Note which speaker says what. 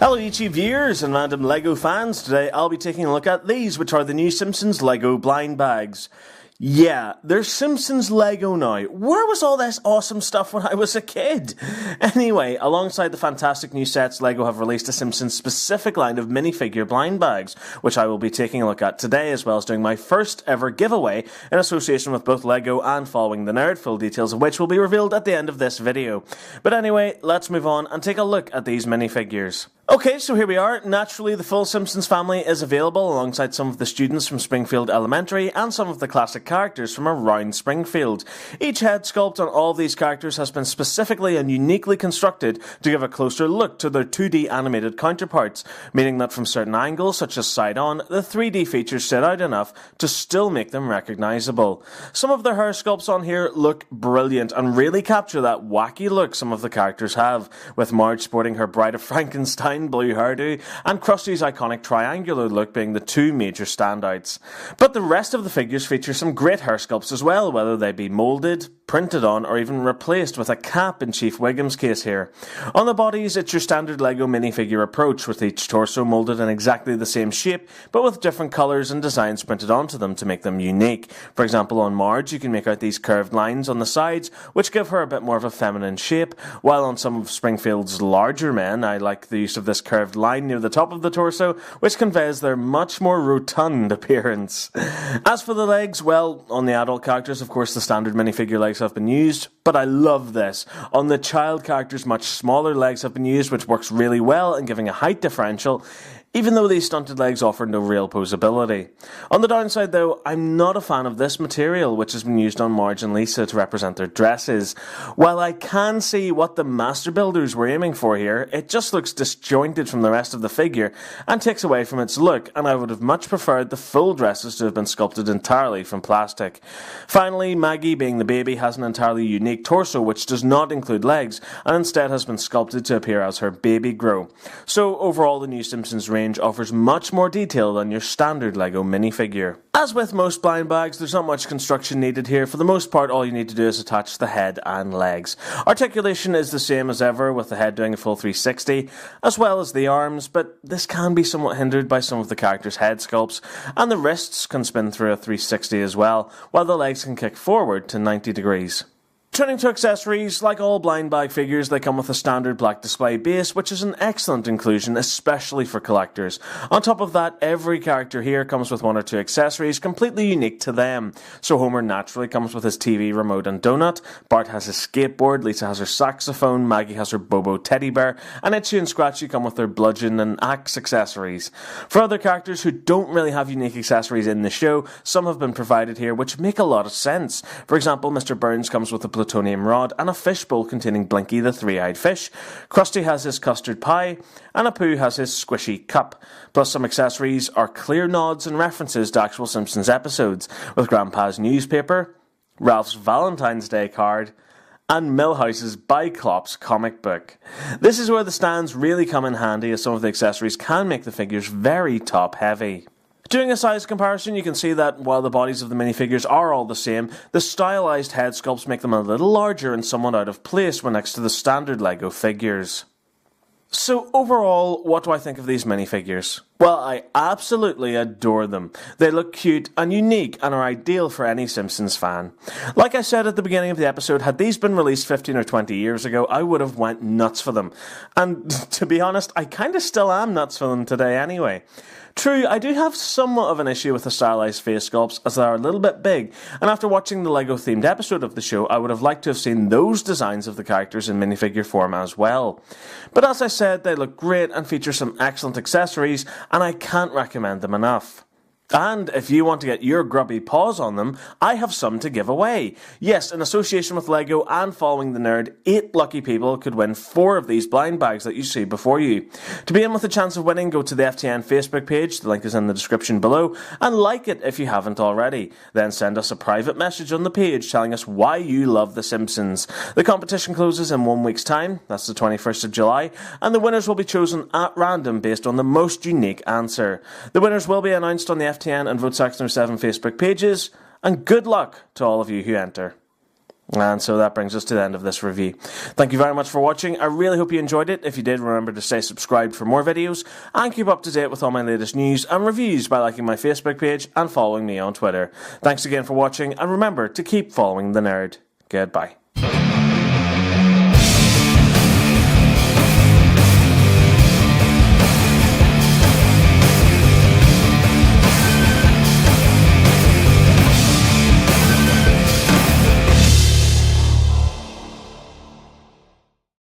Speaker 1: Hello YouTube viewers and random LEGO fans. Today I'll be taking a look at these, which are the new Simpsons LEGO blind bags. Yeah, there's Simpsons LEGO now. Where was all this awesome stuff when I was a kid? Anyway, alongside the fantastic new sets, LEGO have released a Simpsons specific line of minifigure blind bags, which I will be taking a look at today, as well as doing my first ever giveaway in association with both LEGO and Following the Nerd, full details of which will be revealed at the end of this video. But anyway, let's move on and take a look at these minifigures. Okay, so here we are. Naturally, the full Simpsons family is available alongside some of the students from Springfield Elementary and some of the classic characters from around Springfield. Each head sculpt on all of these characters has been specifically and uniquely constructed to give a closer look to their 2D animated counterparts, meaning that from certain angles, such as side-on, the 3D features sit out enough to still make them recognisable. Some of their hair sculpts on here look brilliant and really capture that wacky look some of the characters have, with Marge sporting her Bride of Frankenstein blue hairdo, and Krusty's iconic triangular look being the two major standouts. But the rest of the figures feature some great hair sculpts as well, whether they be moulded, printed on, or even replaced with a cap in Chief Wiggum's case here. On the bodies, it's your standard LEGO minifigure approach, with each torso moulded in exactly the same shape, but with different colours and designs printed onto them to make them unique. For example, on Marge, you can make out these curved lines on the sides, which give her a bit more of a feminine shape, while on some of Springfield's larger men, I like the use of this curved line near the top of the torso, which conveys their much more rotund appearance. As for the legs, well, on the adult characters, of course, the standard minifigure legs have been used, but I love this. On the child characters, much smaller legs have been used, which works really well in giving a height differential, even though these stunted legs offer no real posability. On the downside though, I'm not a fan of this material, which has been used on Marge and Lisa to represent their dresses. While I can see what the master builders were aiming for here, it just looks disjointed from the rest of the figure and takes away from its look, and I would have much preferred the full dresses to have been sculpted entirely from plastic. Finally, Maggie, being the baby, has an entirely unique torso which does not include legs, and instead has been sculpted to appear as her baby grow. So overall, the new Simpsons range offers much more detail than your standard LEGO minifigure. As with most blind bags, there's not much construction needed here. For the most part, all you need to do is attach the head and legs. Articulation is the same as ever, with the head doing a full 360, as well as the arms, but this can be somewhat hindered by some of the characters' head sculpts, and the wrists can spin through a 360 as well, while the legs can kick forward to 90 degrees. Turning to accessories, like all blind bag figures, they come with a standard black display base, which is an excellent inclusion, especially for collectors. On top of that, every character here comes with one or two accessories completely unique to them. So Homer naturally comes with his TV, remote and donut, Bart has his skateboard, Lisa has her saxophone, Maggie has her Bobo teddy bear, and Itchy and Scratchy come with their bludgeon and axe accessories. For other characters who don't really have unique accessories in the show, some have been provided here which make a lot of sense. For example, Mr. Burns comes with a plutonium rod and a fishbowl containing Blinky the three-eyed fish, Krusty has his custard pie, and Apu has his squishy cup. Plus some accessories are clear nods and references to actual Simpsons episodes, with Grandpa's newspaper, Ralph's Valentine's Day card, and Milhouse's Biclops comic book. This is where the stands really come in handy, as some of the accessories can make the figures very top-heavy. Doing a size comparison, you can see that while the bodies of the minifigures are all the same, the stylized head sculpts make them a little larger and somewhat out of place when next to the standard LEGO figures. So overall, what do I think of these minifigures? Well, I absolutely adore them. They look cute and unique and are ideal for any Simpsons fan. Like I said at the beginning of the episode, had these been released 15 or 20 years ago, I would have went nuts for them. And to be honest, I kinda still am nuts for them today anyway. True, I do have somewhat of an issue with the stylized face sculpts, as they are a little bit big, and after watching the LEGO themed episode of the show, I would have liked to have seen those designs of the characters in minifigure form as well. But as I said, they look great and feature some excellent accessories, and I can't recommend them enough. And if you want to get your grubby paws on them, I have some to give away. Yes, in association with LEGO and Following the Nerd, 8 lucky people could win 4 of these blind bags that you see before you. To be in with a chance of winning, go to the FTN Facebook page, the link is in the description below, and like it if you haven't already. Then send us a private message on the page telling us why you love The Simpsons. The competition closes in 1 week's time, that's the 21st of July, and the winners will be chosen at random based on the most unique answer. The winners will be announced on the FTN and Votesaxon07 Facebook pages, and good luck to all of you who enter. And so that brings us to the end of this review. Thank you very much for watching. I really hope you enjoyed it. If you did, remember to stay subscribed for more videos and keep up to date with all my latest news and reviews by liking my Facebook page and following me on Twitter. Thanks again for watching, and remember to keep following the nerd. Goodbye.